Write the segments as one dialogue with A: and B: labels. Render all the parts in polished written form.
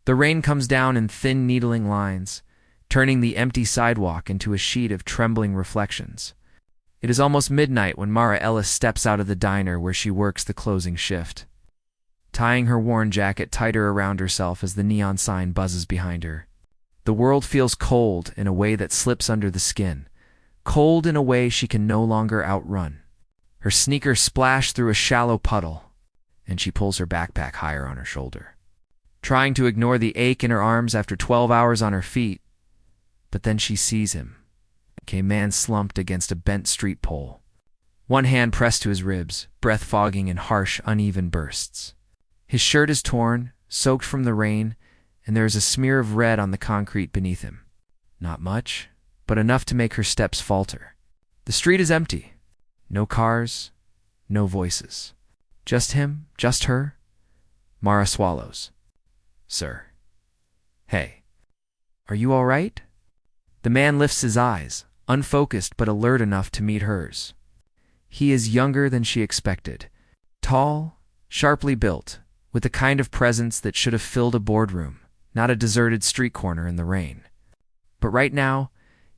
A: The rain comes down in thin, needling lines, turning the empty sidewalk into a sheet of trembling reflections. It is almost midnight when Mara Ellis steps out of the diner where she works the closing shift, tying her worn jacket tighter around herself as the neon sign buzzes behind her. The world feels cold in a way that slips under the skin, cold in a way she can no longer outrun. Her sneakers splash through a shallow puddle, and she pulls her backpack higher on her shoulder, trying to ignore the ache in her arms after 12 hours on her feet. But then she sees him, a man slumped against a bent street pole, one hand pressed to his ribs, breath fogging in harsh, uneven bursts. His shirt is torn, soaked from the rain, and there is a smear of red on the concrete beneath him. Not much, but enough to make her steps falter. The street is empty. No cars, no voices. Just him, just her. Mara swallows. Sir. Hey. Are you all right? The man lifts his eyes, unfocused but alert enough to meet hers. He is younger than she expected. Tall, sharply built, with the kind of presence that should have filled a boardroom, not a deserted street corner in the rain. But right now,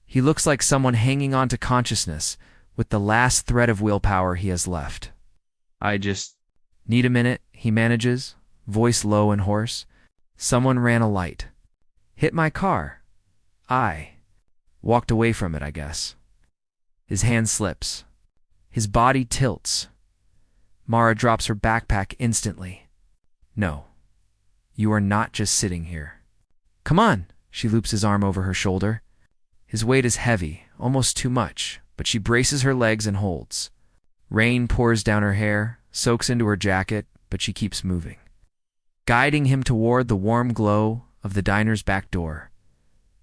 A: he looks like someone hanging on to consciousness with the last thread of willpower he has left.
B: I just
A: need a minute, he manages, voice low and hoarse. Someone ran a light. Hit my car. I walked away from it, I guess. His hand slips. His body tilts. Mara drops her backpack instantly. No, you are not just sitting here. Come on, she loops his arm over her shoulder. His weight is heavy, almost too much, but she braces her legs and holds. Rain pours down her hair, soaks into her jacket, but she keeps moving, guiding him toward the warm glow of the diner's back door.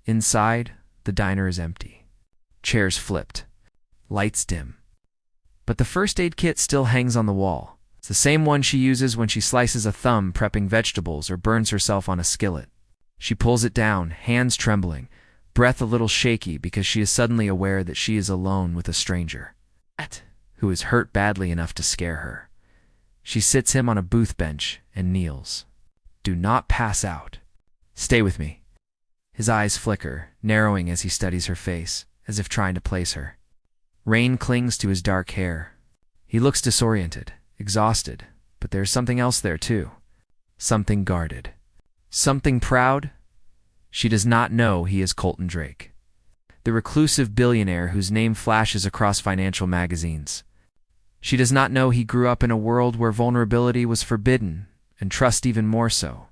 A: Inside, the diner is empty. Chairs flipped. Lights dim. But the first aid kit still hangs on the wall. It's the same one she uses when she slices a thumb prepping vegetables or burns herself on a skillet. She pulls it down, hands trembling, breath a little shaky because she is suddenly aware that she is alone with a stranger, who is hurt badly enough to scare her. She sits him on a booth bench and kneels. Do not pass out. Stay with me. His eyes flicker, narrowing as he studies her face, as if trying to place her. Rain clings to his dark hair. He looks disoriented, exhausted, but there's something else there too. Something guarded. Something proud. She does not know he is Colton Drake, the reclusive billionaire whose name flashes across financial magazines. She does not know he grew up in a world where vulnerability was forbidden, and trust even more so.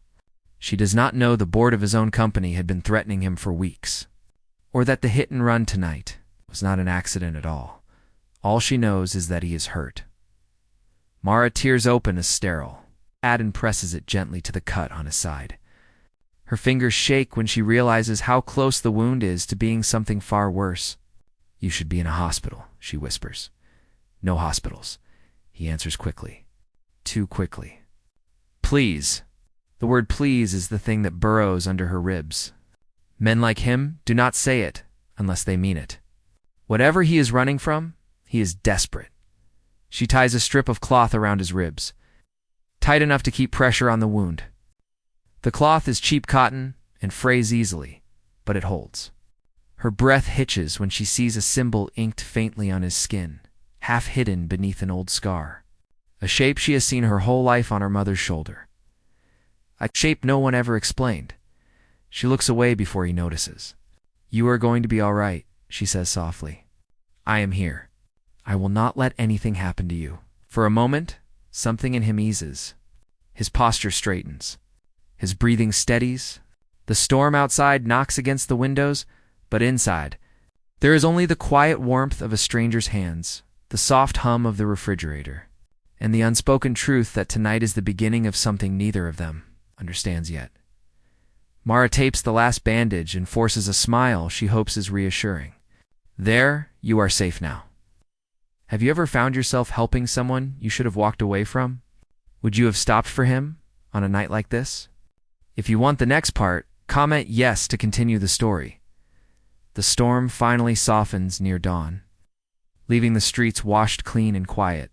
A: She does not know the board of his own company had been threatening him for weeks, or that the hit and run tonight was not an accident at all. All she knows is that he is hurt. Mara tears open a sterile. Adam presses it gently to the cut on his side. Her fingers shake when she realizes how close the wound is to being something far worse. You should be in a hospital, she whispers. No hospitals, he answers quickly. Too quickly. Please. The word please is the thing that burrows under her ribs. Men like him do not say it unless they mean it. Whatever he is running from, he is desperate. She ties a strip of cloth around his ribs, tight enough to keep pressure on the wound. The cloth is cheap cotton and frays easily, but it holds. Her breath hitches when she sees a symbol inked faintly on his skin, half hidden beneath an old scar. A shape she has seen her whole life on her mother's shoulder. A shape no one ever explained. She looks away before he notices. You are going to be all right, she says softly. I am here. I will not let anything happen to you. For a moment, something in him eases. His posture straightens. His breathing steadies. The storm outside knocks against the windows, but inside, there is only the quiet warmth of a stranger's hands, the soft hum of the refrigerator, and the unspoken truth that tonight is the beginning of something neither of them understands yet. Mara tapes the last bandage and forces a smile she hopes is reassuring. There, you are safe now. Have you ever found yourself helping someone you should have walked away from? Would you have stopped for him on a night like this? If you want the next part, comment yes to continue the story. The storm finally softens near dawn, leaving the streets washed clean and quiet.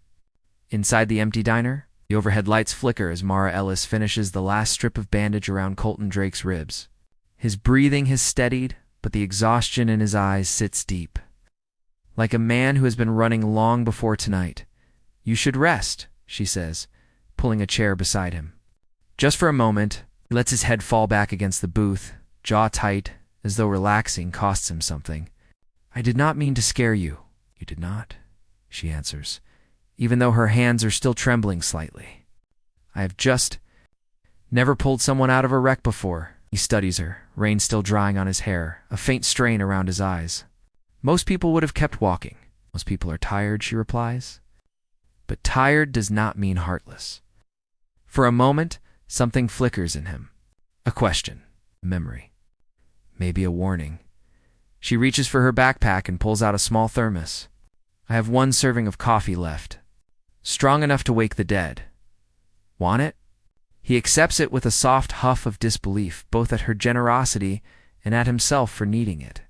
A: Inside the empty diner, The overhead lights flicker as Mara Ellis finishes the last strip of bandage around Colton Drake's ribs. His breathing has steadied, but the exhaustion in his eyes sits deep. Like a man who has been running long before tonight. "You should rest," she says, pulling a chair beside him. Just for a moment, he lets his head fall back against the booth, jaw tight, as though relaxing costs him something. "I did not mean to scare you." "You did not," she answers, even though her hands are still trembling slightly. "I have just never pulled someone out of a wreck before." He studies her, rain still drying on his hair, a faint strain around his eyes. "Most people would have kept walking." "Most people are tired," she replies. But tired does not mean heartless. For a moment, something flickers in him. A question, a memory, maybe a warning. She reaches for her backpack and pulls out a small thermos. "I have 1 serving of coffee left. Strong enough to wake the dead. Want it?" He accepts it with a soft huff of disbelief, both at her generosity and at himself for needing it.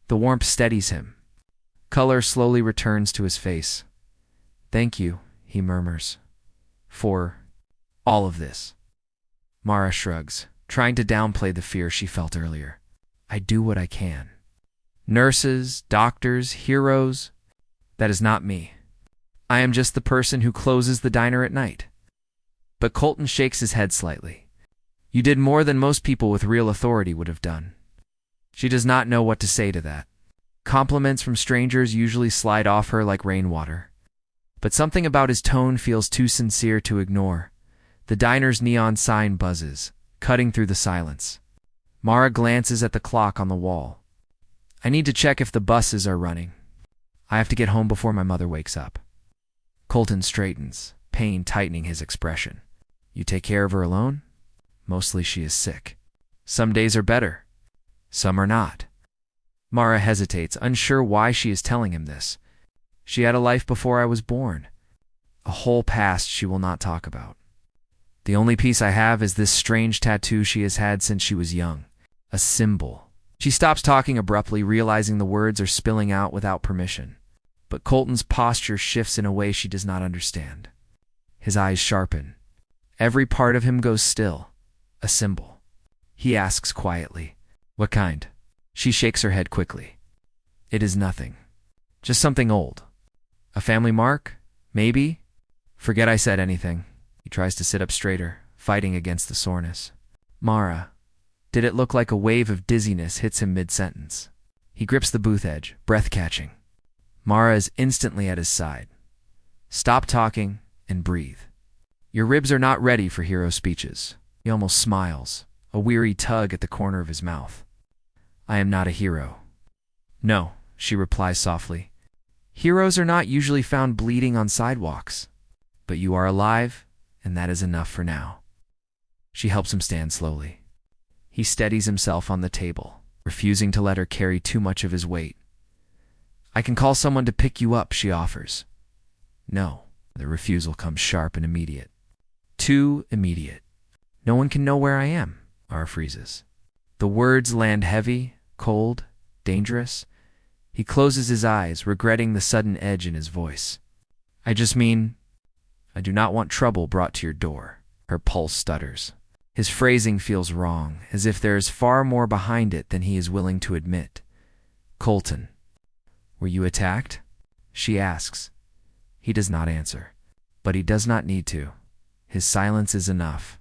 A: The warmth steadies him. Color slowly returns to his face. "Thank you," he murmurs, "for all of this." Mara shrugs, trying to downplay the fear she felt earlier. "I do what I can. Nurses, doctors, heroes, that is not me. I am just the person who closes the diner at night." But Colton shakes his head slightly. "You did more than most people with real authority would have done." She does not know what to say to that. Compliments from strangers usually slide off her like rainwater. But something about his tone feels too sincere to ignore. The diner's neon sign buzzes, cutting through the silence. Mara glances at the clock on the wall. "I need to check if the buses are running. I have to get home before my mother wakes up." Colton straightens, pain tightening his expression. "You take care of her alone?" "Mostly she is sick. Some days are better. Some are not." Mara hesitates, unsure why she is telling him this. "She had a life before I was born. A whole past she will not talk about. The only piece I have is this strange tattoo she has had since she was young. A symbol." She stops talking abruptly, realizing the words are spilling out without permission. But Colton's posture shifts in a way she does not understand. His eyes sharpen. Every part of him goes still. "A symbol." He asks quietly, "What kind?" She shakes her head quickly. "It is nothing. Just something old. A family mark? Maybe?" "Forget I said anything." He tries to sit up straighter, fighting against the soreness. "Mara." Did it look like a wave of dizziness hits him mid-sentence? He grips the booth edge, breath-catching. Mara is instantly at his side. "Stop talking and breathe. Your ribs are not ready for hero speeches." He almost smiles, a weary tug at the corner of his mouth. "I am not a hero." "No," she replies softly. "Heroes are not usually found bleeding on sidewalks. But you are alive, and that is enough for now." She helps him stand slowly. He steadies himself on the table, refusing to let her carry too much of his weight. "I can call someone to pick you up," she offers. "No." The refusal comes sharp and immediate. Too immediate. "No one can know where I am," Mara freezes. The words land heavy, cold, dangerous. He closes his eyes, regretting the sudden edge in his voice. "I just mean, I do not want trouble brought to your door." Her pulse stutters. His phrasing feels wrong, as if there is far more behind it than he is willing to admit. "Colton, were you attacked?" she asks. He does not answer. But he does not need to. His silence is enough.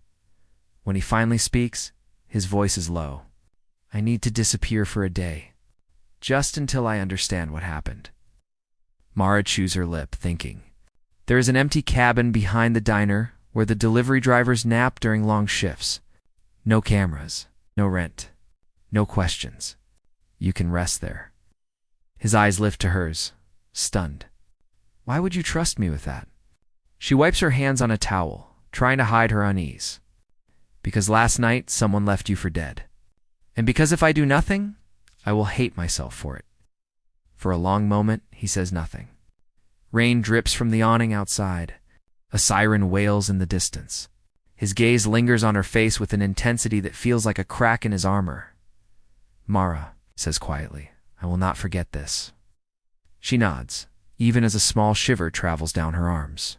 A: When he finally speaks, his voice is low. "I need to disappear for a day. Just until I understand what happened." Mara chews her lip, thinking. There is an empty cabin behind the diner where the delivery drivers nap during long shifts. No cameras, no rent, no questions. You can rest there. His eyes lift to hers, stunned. "Why would you trust me with that?" She wipes her hands on a towel, trying to hide her unease. "Because last night someone left you for dead. And because if I do nothing, I will hate myself for it." For a long moment, he says nothing. Rain drips from the awning outside. A siren wails in the distance. His gaze lingers on her face with an intensity that feels like a crack in his armor. "Mara," says quietly, "I will not forget this." She nods, even as a small shiver travels down her arms.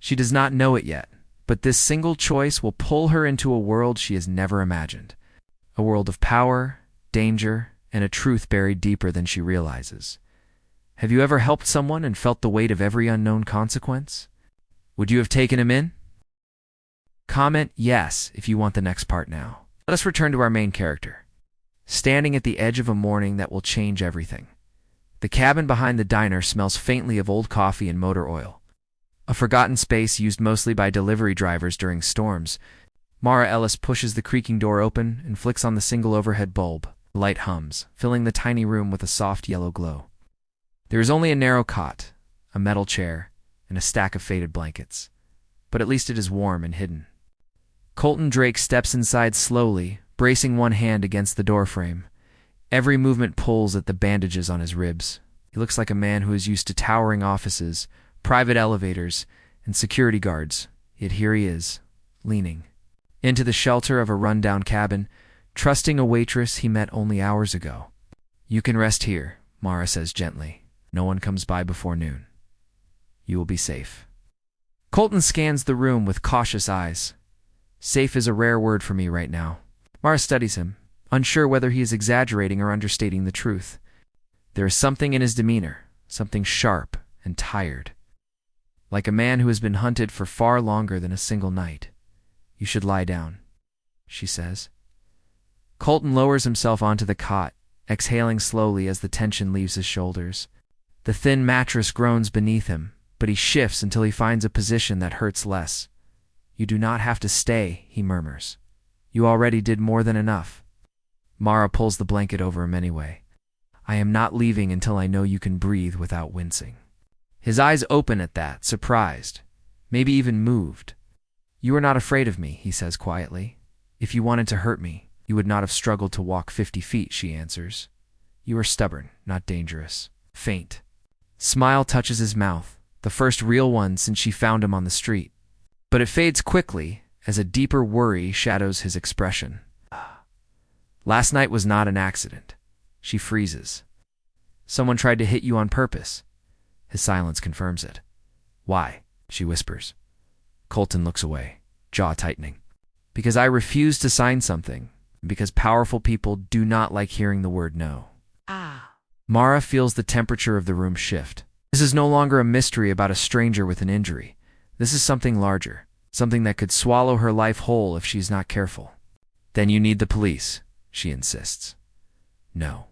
A: She does not know it yet, but this single choice will pull her into a world she has never imagined. A world of power, danger, and a truth buried deeper than she realizes. Have you ever helped someone and felt the weight of every unknown consequence? Would you have taken him in? Comment yes if you want the next part now. Let us return to our main character. Standing at the edge of a morning that will change everything. The cabin behind the diner smells faintly of old coffee and motor oil. A forgotten space used mostly by delivery drivers during storms. Mara Ellis pushes the creaking door open and flicks on the single overhead bulb. The light hums, filling the tiny room with a soft yellow glow. There is only a narrow cot, a metal chair, and a stack of faded blankets. But at least it is warm and hidden. Colton Drake steps inside slowly, bracing one hand against the doorframe. Every movement pulls at the bandages on his ribs. He looks like a man who is used to towering offices, private elevators, and security guards. Yet here he is, leaning into the shelter of a rundown cabin, trusting a waitress he met only hours ago. "You can rest here," Mara says gently. "No one comes by before noon. You will be safe." Colton scans the room with cautious eyes. Safe is a rare word for me right now. Mara studies him, unsure whether he is exaggerating or understating the truth. There is something in his demeanor, something sharp and tired. Like a man who has been hunted for far longer than a single night. "You should lie down," she says. Colton lowers himself onto the cot, exhaling slowly as the tension leaves his shoulders. The thin mattress groans beneath him, but he shifts until he finds a position that hurts less. "You do not have to stay," he murmurs. "You already did more than enough." Mara pulls the blanket over him anyway. "I am not leaving until I know you can breathe without wincing." His eyes open at that, surprised, maybe even moved. "You are not afraid of me," he says quietly. "If you wanted to hurt me, you would not have struggled to walk 50 feet, she answers. "You are stubborn, not dangerous. Faint." Smile touches his mouth, the first real one since she found him on the street. But it fades quickly as a deeper worry shadows his expression. "Last night was not an accident." She freezes. "Someone tried to hit you on purpose." His silence confirms it. "Why?" she whispers. Colton looks away, jaw tightening. "Because I refuse to sign something, and because powerful people do not like hearing the word no." Mara feels the temperature of the room shift. This is no longer a mystery about a stranger with an injury. This is something larger, something that could swallow her life whole if she is not careful. "Then you need the police," she insists. "No.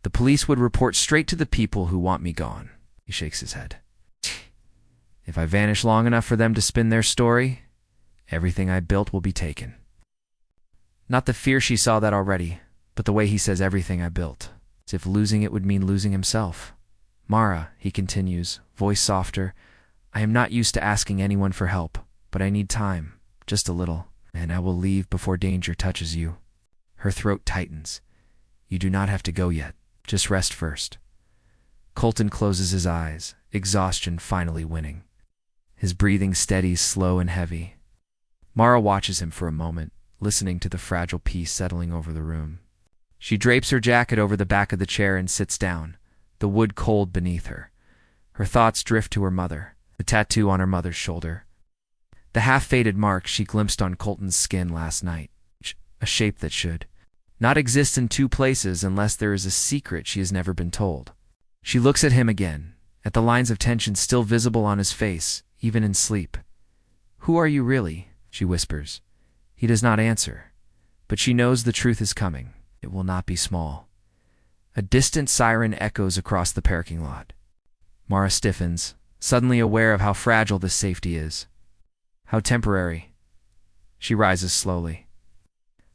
A: The police would report straight to the people who want me gone." He shakes his head. "If I vanish long enough for them to spin their story, everything I built will be taken." Not the fear she saw that already, but the way he says everything I built, as if losing it would mean losing himself. "Mara," he continues, voice softer, "I am not used to asking anyone for help, but I need time, just a little, and I will leave before danger touches you." Her throat tightens. "You do not have to go yet. Just rest first." Colton closes his eyes, exhaustion finally winning. His breathing steadies slow and heavy. Mara watches him for a moment, listening to the fragile peace settling over the room. She drapes her jacket over the back of the chair and sits down, the wood cold beneath her. Her thoughts drift to her mother, the tattoo on her mother's shoulder. The half-faded mark she glimpsed on Colton's skin last night. A shape that should not exist in two places unless there is a secret she has never been told. She looks at him again, at the lines of tension still visible on his face, even in sleep. "Who are you really?" she whispers. He does not answer, but she knows the truth is coming. It will not be small. A distant siren echoes across the parking lot. Mara stiffens, suddenly aware of how fragile this safety is. How temporary. She rises slowly.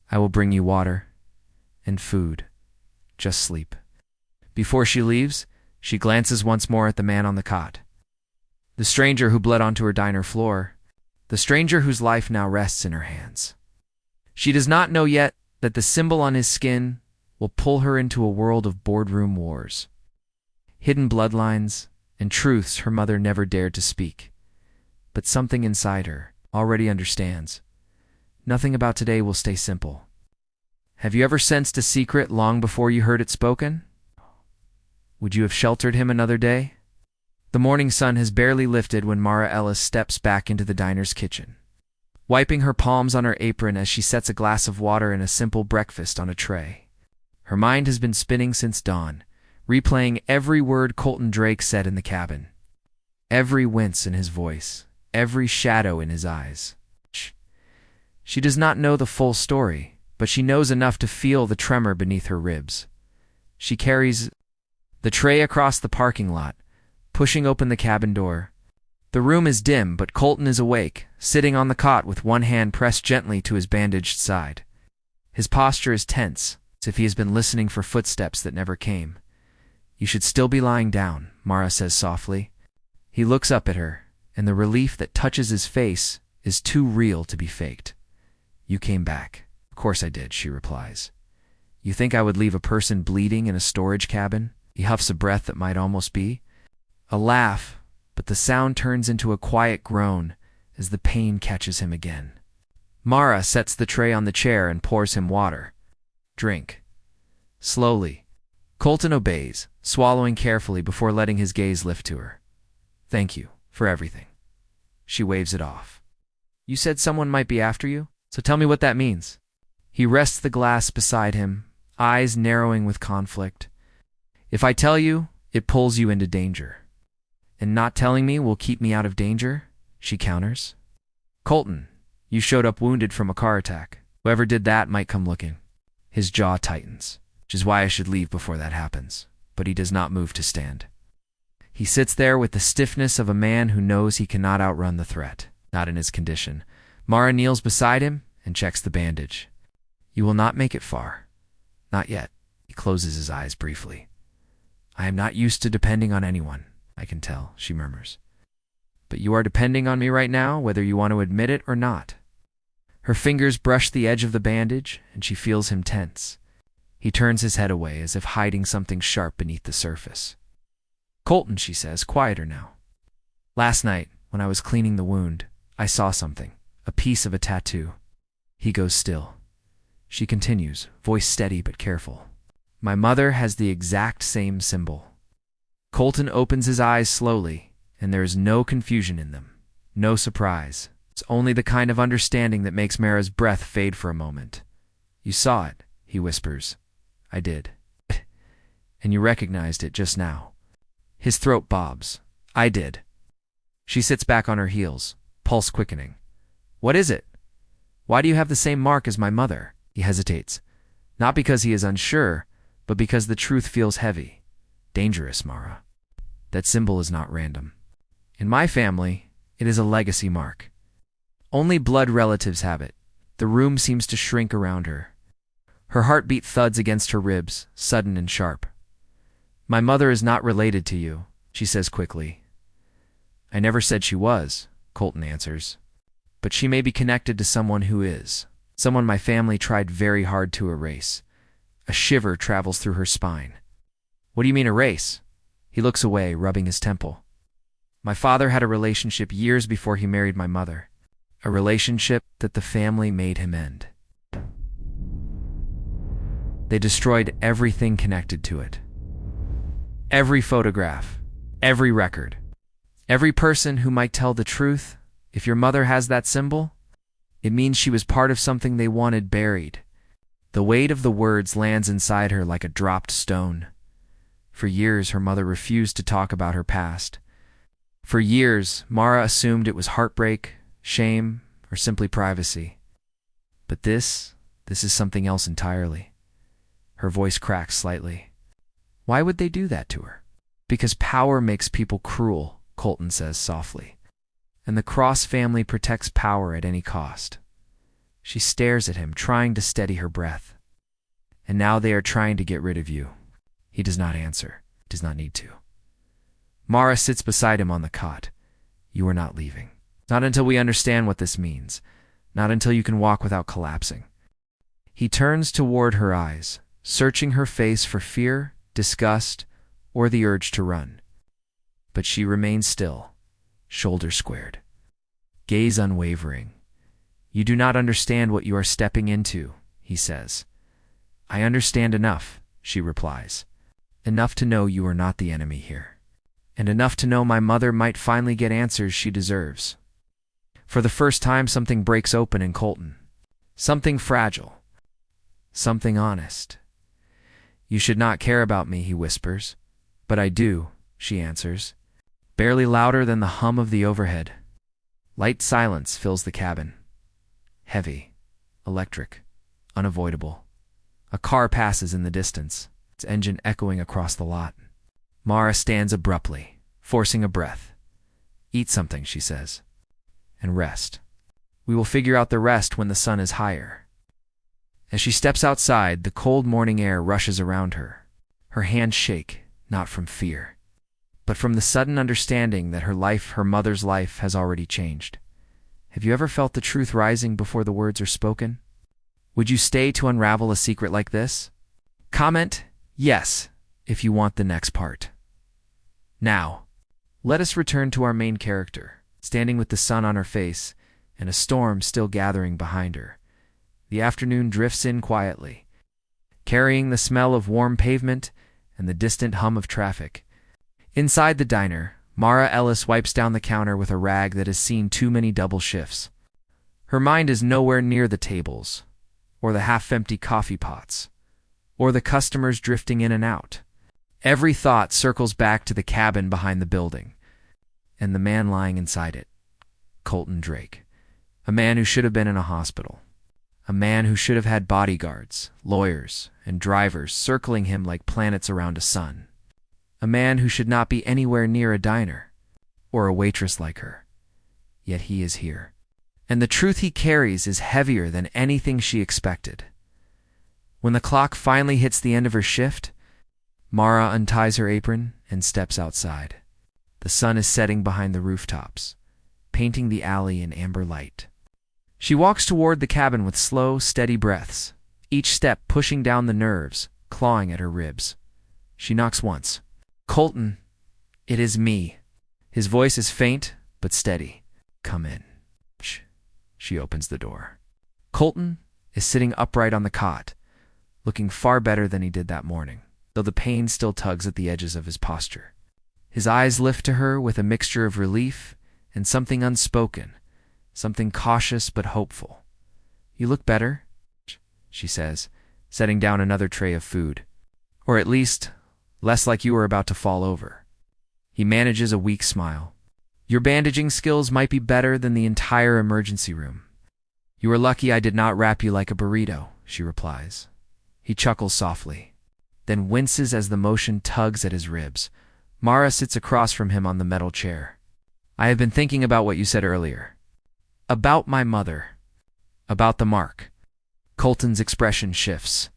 A: "I will bring you water and food. Just sleep." Before she leaves, she glances once more at the man on the cot. The stranger who bled onto her diner floor. The stranger whose life now rests in her hands. She does not know yet that the symbol on his skin will pull her into a world of boardroom wars. Hidden bloodlines and truths her mother never dared to speak. But something inside her already understands. Nothing about today will stay simple. Have you ever sensed a secret long before you heard it spoken? Would you have sheltered him another day? The morning sun has barely lifted when Mara Ellis steps back into the diner's kitchen, wiping her palms on her apron as she sets a glass of water and a simple breakfast on a tray. Her mind has been spinning since dawn, replaying every word Colton Drake said in the cabin, every wince in his voice, every shadow in his eyes. She does not know the full story, but she knows enough to feel the tremor beneath her ribs. She carries the tray across the parking lot, pushing open the cabin door. The room is dim, but Colton is awake, sitting on the cot with one hand pressed gently to his bandaged side. His posture is tense, as if he has been listening for footsteps that never came. "You should still be lying down," Mara says softly. He looks up at her, and the relief that touches his face is too real to be faked. "You came back." "Of course I did," she replies. "You think I would leave a person bleeding in a storage cabin?" He huffs a breath that might almost be a laugh, but the sound turns into a quiet groan as the pain catches him again. Mara sets the tray on the chair and pours him water. "Drink." Slowly, Colton obeys, swallowing carefully before letting his gaze lift to her. "Thank you for everything." She waves it off. "You said someone might be after you? So tell me what that means." He rests the glass beside him, eyes narrowing with conflict. "If I tell you, it pulls you into danger. And not telling me will keep me out of danger," she counters. "Colton, you showed up wounded from a car attack. Whoever did that might come looking." His jaw tightens, which is why I should leave before that happens, but he does not move to stand. He sits there with the stiffness of a man who knows he cannot outrun the threat, not in his condition. Mara kneels beside him and checks the bandage. "You will not make it far." "Not yet." He closes his eyes briefly. "I am not used to depending on anyone, I can tell," she murmurs. "But you are depending on me right now, whether you want to admit it or not." Her fingers brush the edge of the bandage, and she feels him tense. He turns his head away, as if hiding something sharp beneath the surface. "Colton," she says, quieter now. "Last night, when I was cleaning the wound, I saw something, a piece of a tattoo." He goes still. She continues, voice steady but careful. "My mother has the exact same symbol." Colton opens his eyes slowly, and there is no confusion in them, no surprise. It's only the kind of understanding that makes Mara's breath fade for a moment. "You saw it," he whispers. "I did." "And you recognized it just now." His throat bobs. "I did." She sits back on her heels, pulse quickening. "What is it? Why do you have the same mark as my mother?" He hesitates, not because he is unsure, but because the truth feels heavy. "Dangerous, Mara. That symbol is not random. In my family, it is a legacy mark. Only blood relatives have it." The room seems to shrink around her. Her heartbeat thuds against her ribs, sudden and sharp. "My mother is not related to you," she says quickly. "I never said she was," Colton answers. "But she may be connected to someone who is. Someone my family tried very hard to erase." A shiver travels through her spine. "What do you mean erase?" He looks away, rubbing his temple. "My father had a relationship years before he married my mother. A relationship that the family made him end. They destroyed everything connected to it. Every photograph, every record, every person who might tell the truth. If your mother has that symbol, it means she was part of something they wanted buried." The weight of the words lands inside her like a dropped stone. For years, her mother refused to talk about her past. For years, Mara assumed it was heartbreak, shame, or simply privacy. But this is something else entirely. Her voice cracks slightly. "Why would they do that to her?" "Because power makes people cruel," Colton says softly. "And the Cross family protects power at any cost." She stares at him, trying to steady her breath. "And now they are trying to get rid of you." He does not answer, does not need to. Mara sits beside him on the cot. "You are not leaving. Not until we understand what this means. Not until you can walk without collapsing." He turns toward her eyes, searching her face for fear, disgust, or the urge to run. But she remains still, shoulders squared, gaze unwavering. "You do not understand what you are stepping into," he says. "I understand enough," she replies. "Enough to know you are not the enemy here. and enough to know my mother might finally get answers she deserves. For the first time, something breaks open in Colton. Something fragile. Something honest. "You should not care about me," he whispers. "But I do," she answers, barely louder than the hum of the overhead. Light silence fills the cabin. Heavy, electric, unavoidable. A car passes in the distance, its engine echoing across the lot. Mara stands abruptly, forcing a breath. "Eat something," she says, "and rest. We will figure out the rest when the sun is higher." As she steps outside, the cold morning air rushes around her. Her hands shake, not from fear, but from the sudden understanding that her mother's life, has already changed. Have you ever felt the truth rising before the words are spoken? Would you stay to unravel a secret like this? Comment yes if you want the next part. Now, let us return to our main character, standing with the sun on her face and a storm still gathering behind her. The afternoon drifts in quietly, carrying the smell of warm pavement and the distant hum of traffic. Inside the diner, Mara Ellis wipes down the counter with a rag that has seen too many double shifts. Her mind is nowhere near the tables, or the half-empty coffee pots, or the customers drifting in and out. Every thought circles back to the cabin behind the building, and the man lying inside it, Colton Drake. A man who should have been in a hospital. A man who should have had bodyguards, lawyers, and drivers circling him like planets around a sun. A man who should not be anywhere near a diner, or a waitress like her. Yet he is here. And the truth he carries is heavier than anything she expected. When the clock finally hits the end of her shift, Mara unties her apron and steps outside. The sun is setting behind the rooftops, painting the alley in amber light. She walks toward the cabin with slow, steady breaths, each step pushing down the nerves, clawing at her ribs. She knocks once. "Colton, it is me." His voice is faint, but steady. "Come in." She opens the door. Colton is sitting upright on the cot, looking far better than he did that morning, though the pain still tugs at the edges of his posture. His eyes lift to her with a mixture of relief and something unspoken, something cautious but hopeful. "You look better," she says, setting down another tray of food. "Or at least, less like you were about to fall over." He manages a weak smile. "Your bandaging skills might be better than the entire emergency room." "You are lucky I did not wrap you like a burrito," she replies. He chuckles softly, then winces as the motion tugs at his ribs. Mara sits across from him on the metal chair. "I have been thinking about what you said earlier. About my mother. About the mark." Colton's expression shifts.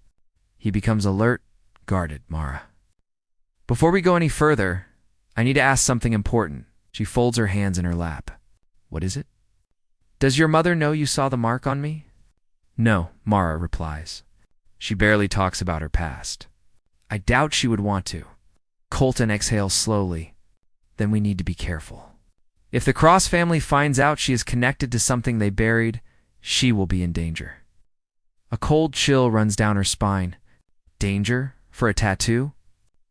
A: He becomes alert, guarded. "Mara, before we go any further, I need to ask something important." She folds her hands in her lap. "What is it?" "Does your mother know you saw the mark on me?" "No," Mara replies. She barely talks about her past. "I doubt she would want to." Colton exhales slowly. "Then we need to be careful. If the Cross family finds out she is connected to something they buried, she will be in danger." A cold chill runs down her spine. "Danger? For a tattoo?"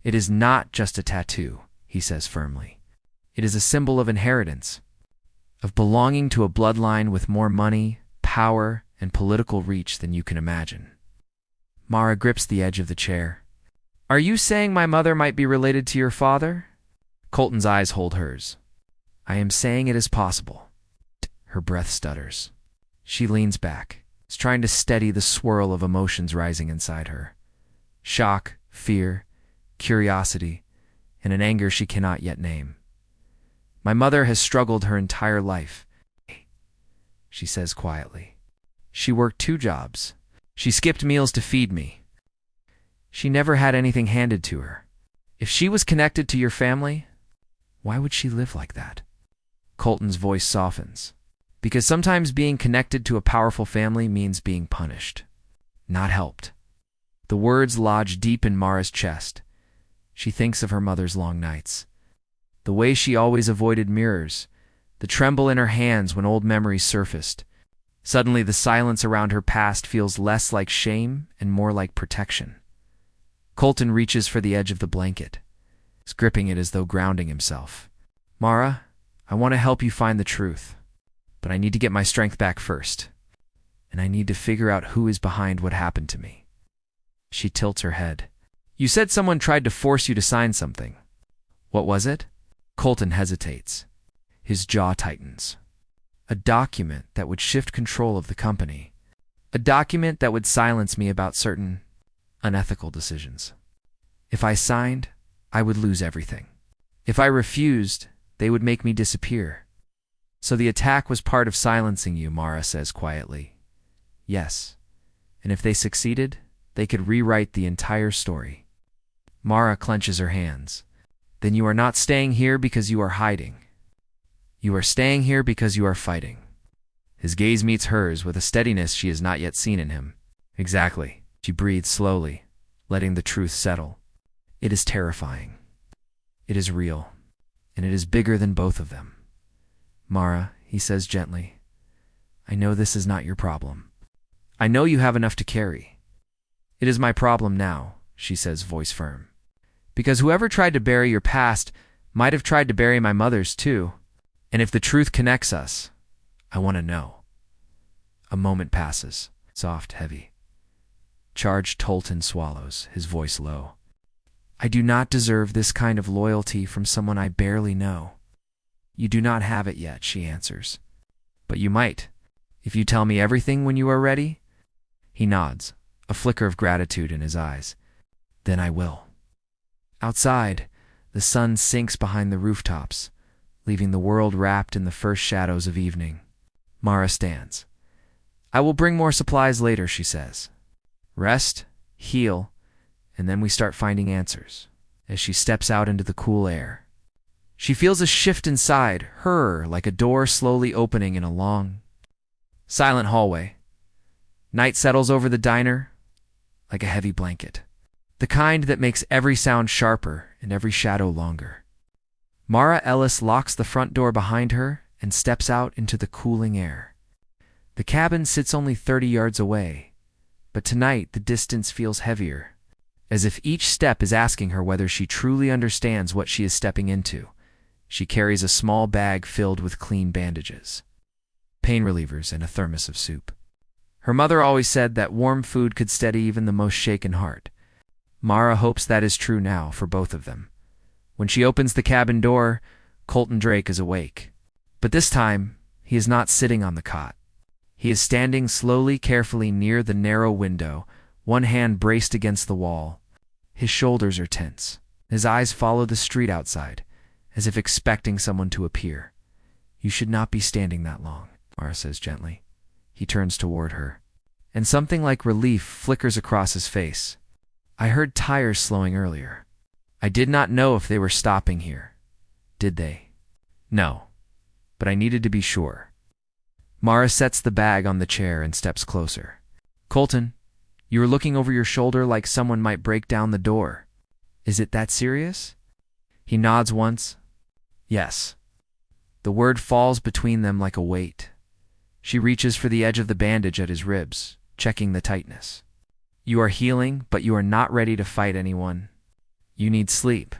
A: "It is not just a tattoo," he says firmly. "It is a symbol of inheritance, of belonging to a bloodline with more money, power, and political reach than you can imagine." Mara grips the edge of the chair. "Are you saying my mother might be related to your father?" Colton's eyes hold hers. "I am saying it is possible." Her breath stutters. She leans back, trying to steady the swirl of emotions rising inside her. Shock, fear, curiosity, and an anger she cannot yet name. "My mother has struggled her entire life," she says quietly. "She worked 2 jobs. She skipped meals to feed me. She never had anything handed to her. If she was connected to your family, why would she live like that?" Colton's voice softens. "Because sometimes being connected to a powerful family means being punished, not helped." The words lodge deep in Mara's chest. She thinks of her mother's long nights, the way she always avoided mirrors, the tremble in her hands when old memories surfaced. Suddenly, the silence around her past feels less like shame and more like protection. Colton reaches for the edge of the blanket, gripping it as though grounding himself. Mara, I want to help you find the truth, but I need to get my strength back first, and I need to figure out who is behind what happened to me. She tilts her head. You said someone tried to force you to sign something. What was it? Colton hesitates. His jaw tightens. A document that would shift control of the company. A document that would silence me about certain unethical decisions. If I signed, I would lose everything. If I refused, they would make me disappear. So the attack was part of silencing you, Mara says quietly. Yes. And if they succeeded, they could rewrite the entire story. Mara clenches her hands. Then you are not staying here because you are hiding. You are staying here because you are fighting. His gaze meets hers with a steadiness she has not yet seen in him. Exactly. She breathes slowly, letting the truth settle. It is terrifying. It is real. And it is bigger than both of them. Mara, he says gently, I know this is not your problem. I know you have enough to carry. It is my problem now, she says, voice firm. Because whoever tried to bury your past might have tried to bury my mother's too. And if the truth connects us, I want to know. A moment passes, soft, heavy. Charged Tolton swallows, his voice low. I do not deserve this kind of loyalty from someone I barely know. You do not have it yet, she answers. But you might, if you tell me everything when you are ready. He nods, a flicker of gratitude in his eyes. Then I will. Outside, the sun sinks behind the rooftops, leaving the world wrapped in the first shadows of evening. Mara stands. I will bring more supplies later, she says. Rest, heal, and then we start finding answers. As she steps out into the cool air, she feels a shift inside her, like a door slowly opening in a long, silent hallway. Night settles over the diner like a heavy blanket, the kind that makes every sound sharper and every shadow longer. Mara Ellis locks the front door behind her and steps out into the cooling air. The cabin sits only 30 yards away, but tonight the distance feels heavier, as if each step is asking her whether she truly understands what she is stepping into. She carries a small bag filled with clean bandages, pain relievers, and a thermos of soup. Her mother always said that warm food could steady even the most shaken heart. Mara hopes that is true now for both of them. When she opens the cabin door, Colton Drake is awake. But this time, he is not sitting on the cot. He is standing slowly, carefully near the narrow window, one hand braced against the wall. His shoulders are tense. His eyes follow the street outside, as if expecting someone to appear. You should not be standing that long, Mara says gently. He turns toward her, and something like relief flickers across his face. I heard tires slowing earlier. I did not know if they were stopping here. Did they? No, but I needed to be sure. Mara sets the bag on the chair and steps closer. Colton, you are looking over your shoulder like someone might break down the door. Is it that serious? He nods once. Yes. The word falls between them like a weight. She reaches for the edge of the bandage at his ribs, checking the tightness. You are healing, but you are not ready to fight anyone. You need sleep.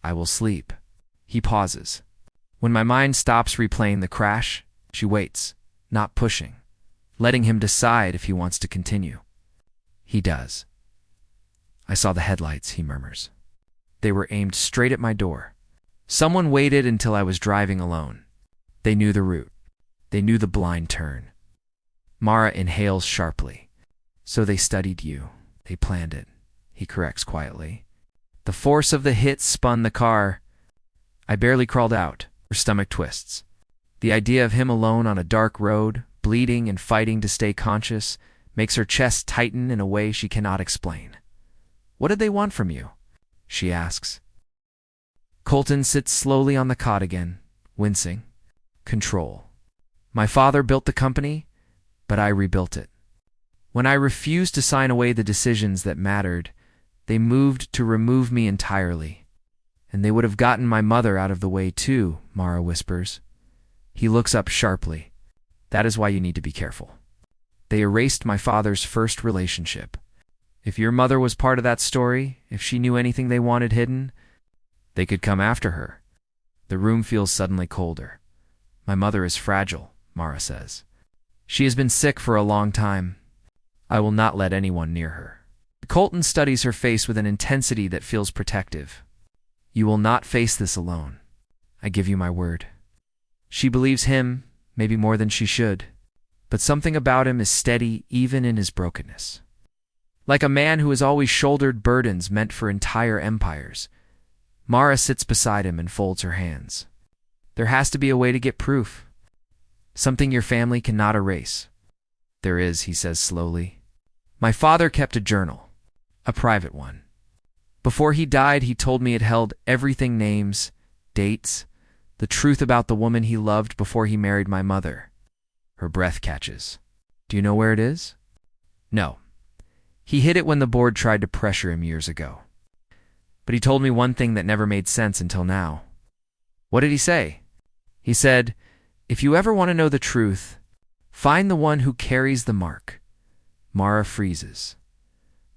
A: I will sleep. He pauses. When my mind stops replaying the crash, she waits, not pushing, letting him decide if he wants to continue. He does. I saw the headlights, he murmurs. They were aimed straight at my door. Someone waited until I was driving alone. They knew the route. They knew the blind turn. Mara inhales sharply. So they studied you. They planned it, he corrects quietly. The force of the hit spun the car. I barely crawled out. Her stomach twists. The idea of him alone on a dark road, bleeding and fighting to stay conscious, makes her chest tighten in a way she cannot explain. What did they want from you? She asks. Colton sits slowly on the cot again, wincing. Control. My father built the company, but I rebuilt it. When I refused to sign away the decisions that mattered, they moved to remove me entirely. And they would have gotten my mother out of the way too, Mara whispers. He looks up sharply. That is why you need to be careful. They erased my father's first relationship. If your mother was part of that story, if she knew anything they wanted hidden, They could come after her. The room feels suddenly colder. My mother is fragile, Mara says. She has been sick for a long time. I will not let anyone near her. Colton studies her face with an intensity that feels protective. You will not face this alone. I give you my word. She believes him, maybe more than she should, but something about him is steady even in his brokenness. Like a man who has always shouldered burdens meant for entire empires, Mara sits beside him and folds her hands. There has to be a way to get proof. Something your family cannot erase. There is, he says slowly. My father kept a journal, a private one. Before he died, he told me it held everything: names, dates, the truth about the woman he loved before he married my mother. Her breath catches. Do you know where it is? No. He hid it when the board tried to pressure him years ago. But he told me one thing that never made sense until now. What did he say? He said, if you ever want to know the truth, find the one who carries the mark. Mara freezes.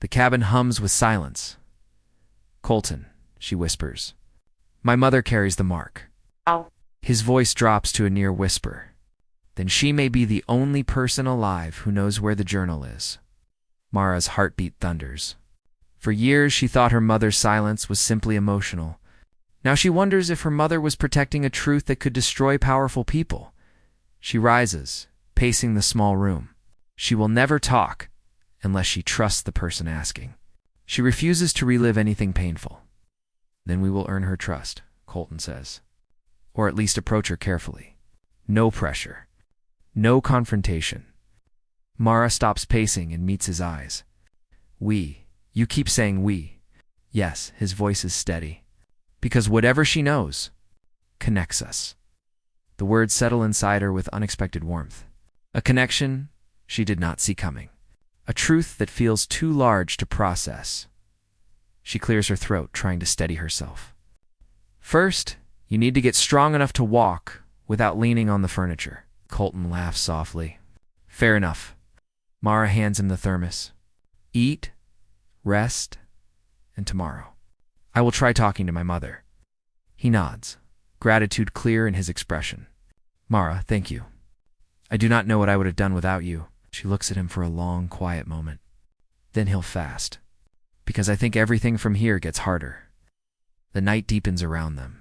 A: The cabin hums with silence. Colton, she whispers. My mother carries the mark.
B: Oh.
A: His voice drops to a near whisper. Then she may be the only person alive who knows where the journal is. Mara's heartbeat thunders. For years she thought her mother's silence was simply emotional. Now she wonders if her mother was protecting a truth that could destroy powerful people. She rises, pacing the small room. She will never talk unless she trusts the person asking. She refuses to relive anything painful. Then we will earn her trust, Colton says. Or at least approach her carefully. No pressure. No confrontation. Mara stops pacing and meets his eyes. We. You keep saying we. Yes, his voice is steady. Because whatever she knows connects us. The words settle inside her with unexpected warmth. A connection she did not see coming. A truth that feels too large to process. She clears her throat, trying to steady herself. First, you need to get strong enough to walk without leaning on the furniture. Colton laughs softly. Fair enough. Mara hands him the thermos. Eat, rest, and tomorrow. I will try talking to my mother. He nods, gratitude clear in his expression. Mara, thank you. I do not know what I would have done without you. She looks at him for a long, quiet moment. Then he'll fast. Because I think everything from here gets harder. The night deepens around them.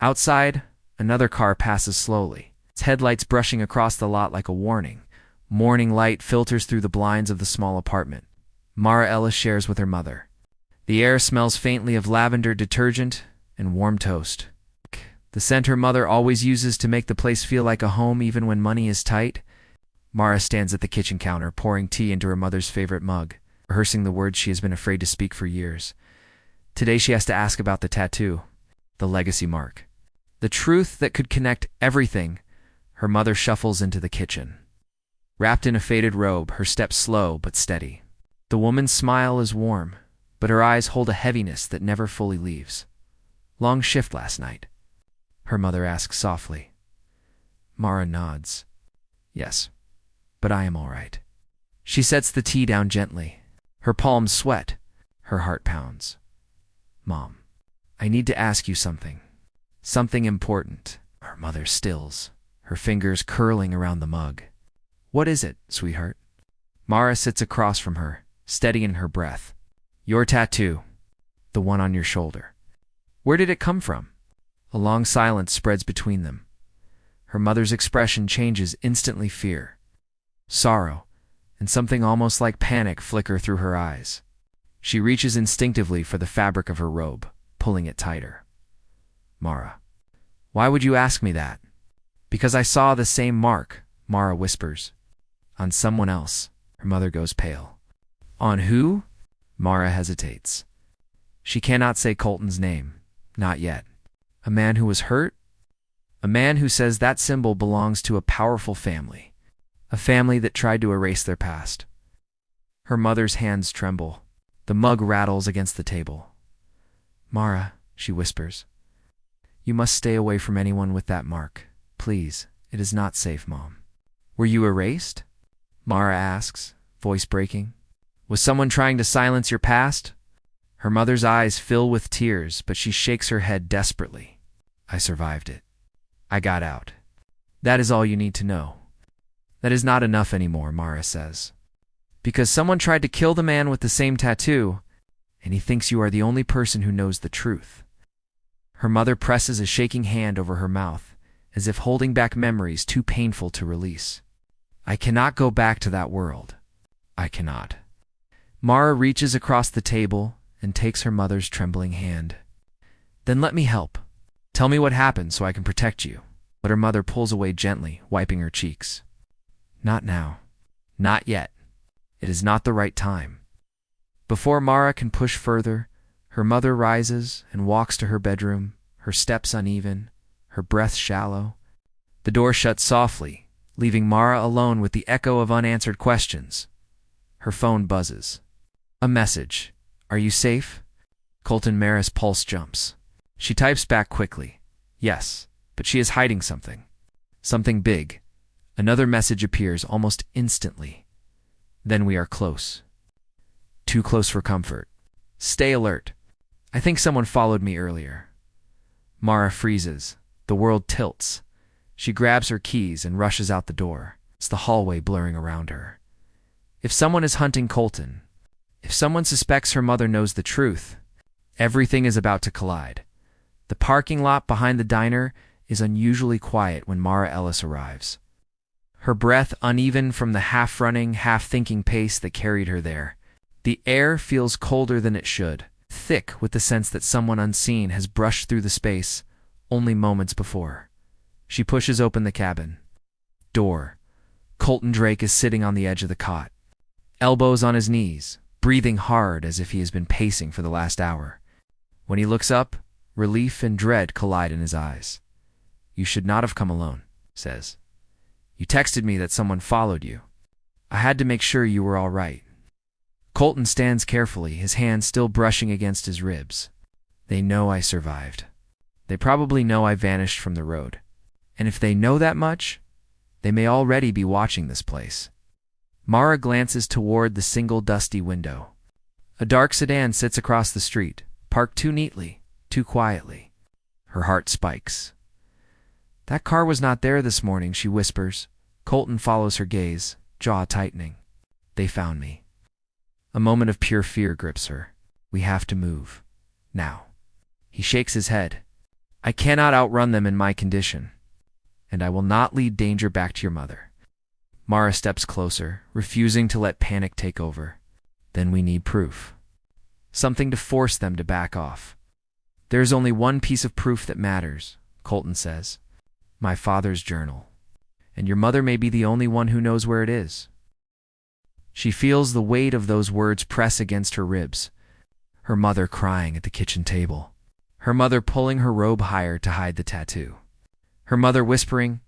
A: Outside, another car passes slowly, its headlights brushing across the lot like a warning. Morning light filters through the blinds of the small apartment. Mara Ellis shares with her mother. The air smells faintly of lavender detergent and warm toast. The scent her mother always uses to make the place feel like a home even when money is tight. Mara stands at the kitchen counter, pouring tea into her mother's favorite mug, rehearsing the words she has been afraid to speak for years. Today she has to ask about the tattoo, the legacy mark. The truth that could connect everything. Her mother shuffles into the kitchen. Wrapped in a faded robe, her steps slow but steady. The woman's smile is warm, but her eyes hold a heaviness that never fully leaves. Long shift last night? Her mother asks softly. Mara nods. Yes, but I am all right. She sets the tea down gently. Her palms sweat. Her heart pounds. Mom, I need to ask you something. Something important. Her mother stills, her fingers curling around the mug. What is it, sweetheart? Mara sits across from her, steadying her breath. Your tattoo. The one on your shoulder. Where did it come from? A long silence spreads between them. Her mother's expression changes instantly: fear, sorrow, and something almost like panic flicker through her eyes. She reaches instinctively for the fabric of her robe, pulling it tighter. Mara, why would you ask me that? Because I saw the same mark, Mara whispers. On someone else. Her mother goes pale. On who? Mara hesitates. She cannot say Colton's name. Not yet. A man who was hurt? A man who says that symbol belongs to a powerful family. A family that tried to erase their past. Her mother's hands tremble. The mug rattles against the table. Mara, she whispers. You must stay away from anyone with that mark. Please, it is not safe, Mom. Were you erased? Mara asks, voice breaking. Was someone trying to silence your past? Her mother's eyes fill with tears, but she shakes her head desperately. I survived it. I got out. That is all you need to know. That is not enough anymore, Mara says. Because someone tried to kill the man with the same tattoo, and he thinks you are the only person who knows the truth. Her mother presses a shaking hand over her mouth, as if holding back memories too painful to release. I cannot go back to that world. I cannot. Mara reaches across the table and takes her mother's trembling hand. Then let me help. Tell me what happened so I can protect you. But her mother pulls away gently, wiping her cheeks. Not now. Not yet. It is not the right time. Before Mara can push further, her mother rises and walks to her bedroom, her steps uneven, her breath shallow. The door shuts softly, leaving Mara alone with the echo of unanswered questions. Her phone buzzes. A message. Are you safe? Colton Maris' pulse jumps. She types back quickly. Yes, but she is hiding something. Something big. Another message appears almost instantly. Then we are close. Too close for comfort. Stay alert. I think someone followed me earlier. Mara freezes. The world tilts. She grabs her keys and rushes out the door. It's the hallway blurring around her. If someone is hunting Colton, if someone suspects her mother knows the truth, everything is about to collide. The parking lot behind the diner is unusually quiet when Mara Ellis arrives. Her breath uneven from the half-running, half-thinking pace that carried her there. The air feels colder than it should, thick with the sense that someone unseen has brushed through the space only moments before. She pushes open the cabin door. Colton Drake is sitting on the edge of the cot, elbows on his knees, breathing hard as if he has been pacing for the last hour. When he looks up, relief and dread collide in his eyes. You should not have come alone, says. You texted me that someone followed you. I had to make sure you were all right. Colton stands carefully, his hand still brushing against his ribs. They know I survived. They probably know I vanished from the road. And if they know that much, they may already be watching this place. Mara glances toward the single dusty window. A dark sedan sits across the street, parked too neatly, too quietly. Her heart spikes. That car was not there this morning, she whispers. Colton follows her gaze, jaw tightening. They found me. A moment of pure fear grips her. We have to move. Now. He shakes his head. I cannot outrun them in my condition. And I will not lead danger back to your mother. Mara steps closer, refusing to let panic take over. Then we need proof. Something to force them to back off. There is only one piece of proof that matters, Colton says. My father's journal. And your mother may be the only one who knows where it is. She feels the weight of those words press against her ribs. Her mother crying at the kitchen table. Her mother pulling her robe higher to hide the tattoo. Her mother whispering,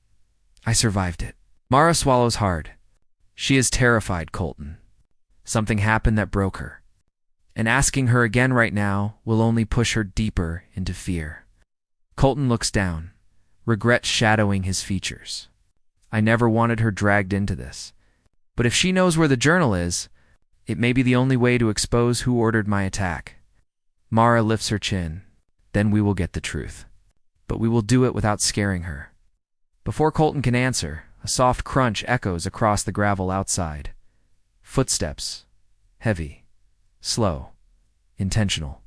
A: I survived it. Mara swallows hard. She is terrified, Colton. Something happened that broke her. And asking her again right now will only push her deeper into fear. Colton looks down, regret shadowing his features. I never wanted her dragged into this. But if she knows where the journal is, it may be the only way to expose who ordered my attack. Mara lifts her chin. Then we will get the truth. But we will do it without scaring her. Before Colton can answer, a soft crunch echoes across the gravel outside. Footsteps. Heavy. Slow. Intentional.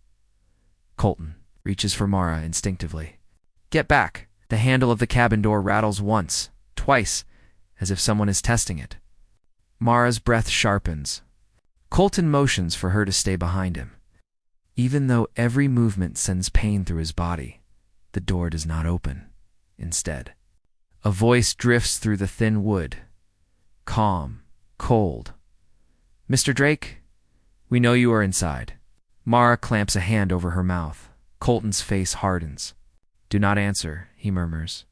A: Colton reaches for Mara instinctively. Get back! The handle of the cabin door rattles once, twice, as if someone is testing it. Mara's breath sharpens. Colton motions for her to stay behind him. Even though every movement sends pain through his body, the door does not open. Instead, a voice drifts through the thin wood. Calm, cold. Mr. Drake, we know you are inside. Mara clamps a hand over her mouth. Colton's face hardens. Do not answer, he murmurs.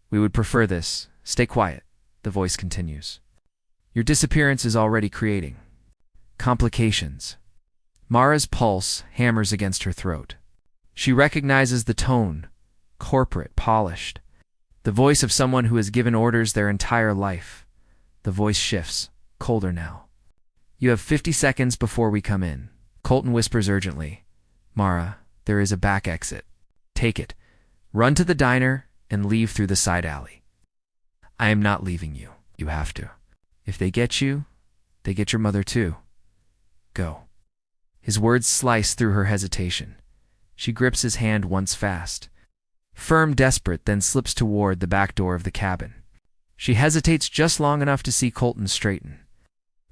A: We would prefer this. Stay quiet, the voice continues. Your disappearance is already creating complications. Mara's pulse hammers against her throat. She recognizes the tone, corporate, polished. The voice of someone who has given orders their entire life. The voice shifts, colder now. You have 50 seconds before we come in. Colton whispers urgently, Mara, there is a back exit. Take it. Run to the diner and leave through the side alley. I am not leaving you. You have to. If they get you, they get your mother too. Go. His words slice through her hesitation. She grips his hand once fast. Firm, desperate, then slips toward the back door of the cabin. She hesitates just long enough to see Colton straighten,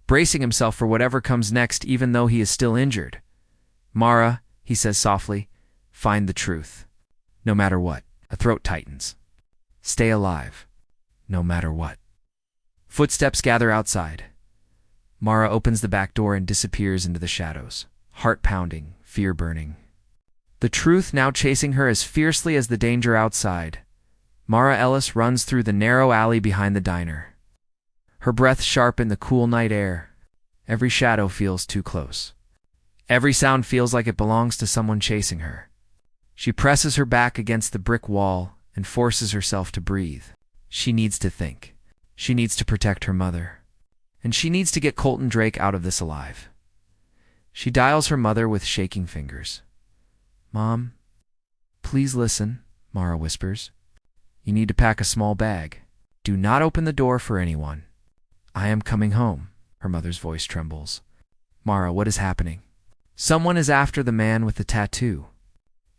A: bracing himself for whatever comes next even though he is still injured. Mara, he says softly, find the truth. No matter what. A throat tightens. Stay alive. No matter what. Footsteps gather outside. Mara opens the back door and disappears into the shadows, heart pounding, fear burning. The truth now chasing her as fiercely as the danger outside. Mara Ellis runs through the narrow alley behind the diner. Her breath sharp in the cool night air. Every shadow feels too close. Every sound feels like it belongs to someone chasing her. She presses her back against the brick wall and forces herself to breathe. She needs to think. She needs to protect her mother. And she needs to get Colton Drake out of this alive. She dials her mother with shaking fingers. Mom, please listen, Mara whispers. You need to pack a small bag. Do not open the door for anyone. I am coming home, her mother's voice trembles. Mara, what is happening? Someone is after the man with the tattoo,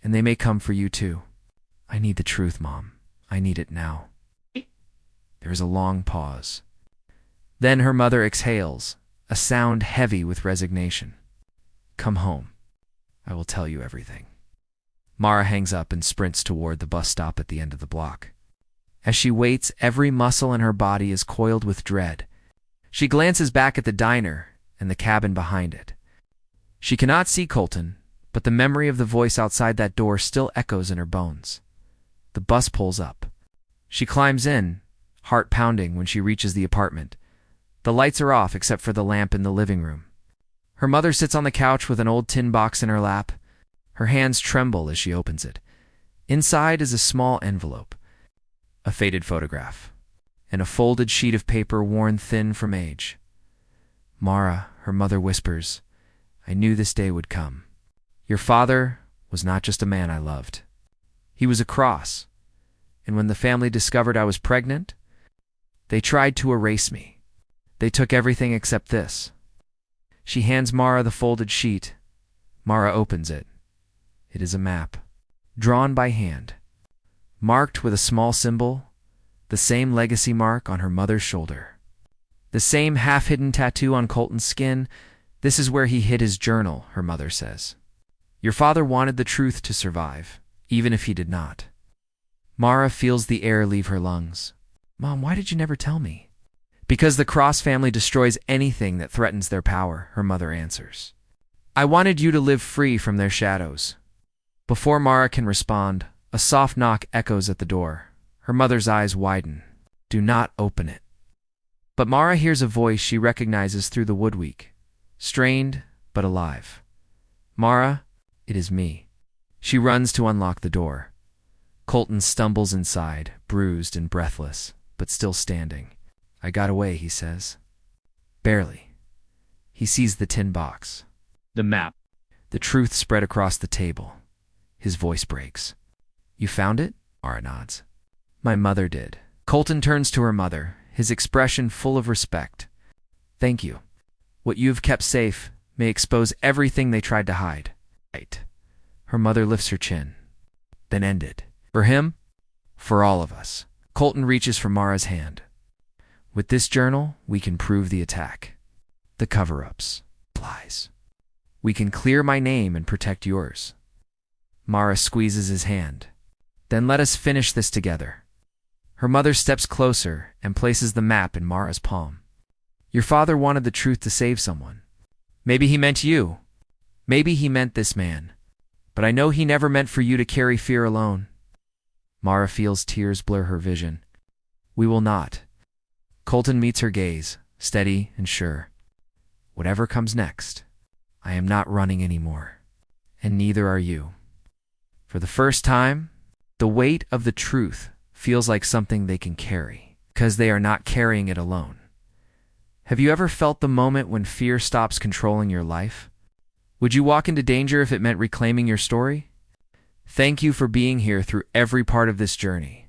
A: and they may come for you too. I need the truth, Mom. I need it now. There is a long pause. Then her mother exhales, a sound heavy with resignation. Come home. I will tell you everything. Mara hangs up and sprints toward the bus stop at the end of the block. As she waits, every muscle in her body is coiled with dread. She glances back at the diner and the cabin behind it. She cannot see Colton, but the memory of the voice outside that door still echoes in her bones. The bus pulls up. She climbs in, heart pounding when she reaches the apartment. The lights are off except for the lamp in the living room. Her mother sits on the couch with an old tin box in her lap. Her hands tremble as she opens it. Inside is a small envelope, a faded photograph, and a folded sheet of paper worn thin from age. Mara, her mother whispers, I knew this day would come. Your father was not just a man I loved. He was a cross, and when the family discovered I was pregnant, they tried to erase me. They took everything except this. She hands Mara the folded sheet. Mara opens it. It is a map, drawn by hand, marked with a small symbol, the same legacy mark on her mother's shoulder. The same half-hidden tattoo on Colton's skin. This is where he hid his journal, her mother says. Your father wanted the truth to survive, even if he did not. Mara feels the air leave her lungs. Mom, why did you never tell me? Because the Cross family destroys anything that threatens their power, her mother answers. I wanted you to live free from their shadows. Before Mara can respond, a soft knock echoes at the door. Her mother's eyes widen. Do not open it. But Mara hears a voice she recognizes through the woodweek, strained but alive. Mara, it is me. She runs to unlock the door. Colton stumbles inside, bruised and breathless, but still standing. I got away, he says. Barely. He sees the tin box.
B: The map.
A: The truth spread across the table. His voice breaks. You found it? Mara nods. My mother did. Colton turns to her mother, his expression full of respect. Thank you. What you have kept safe may expose everything they tried to hide. Right. Her mother lifts her chin. Then ended. For him? For all of us. Colton reaches for Mara's hand. With this journal, we can prove the attack. The cover-ups. Lies. We can clear my name and protect yours. Mara squeezes his hand. Then let us finish this together. Her mother steps closer and places the map in Mara's palm. Your father wanted the truth to save someone. Maybe he meant you. Maybe he meant this man. But I know he never meant for you to carry fear alone. Mara feels tears blur her vision. We will not. Colton meets her gaze, steady and sure. Whatever comes next, I am not running anymore. And neither are you. For the first time, the weight of the truth feels like something they can carry, because they are not carrying it alone. Have you ever felt the moment when fear stops controlling your life? Would you walk into danger if it meant reclaiming your story? Thank you for being here through every part of this journey.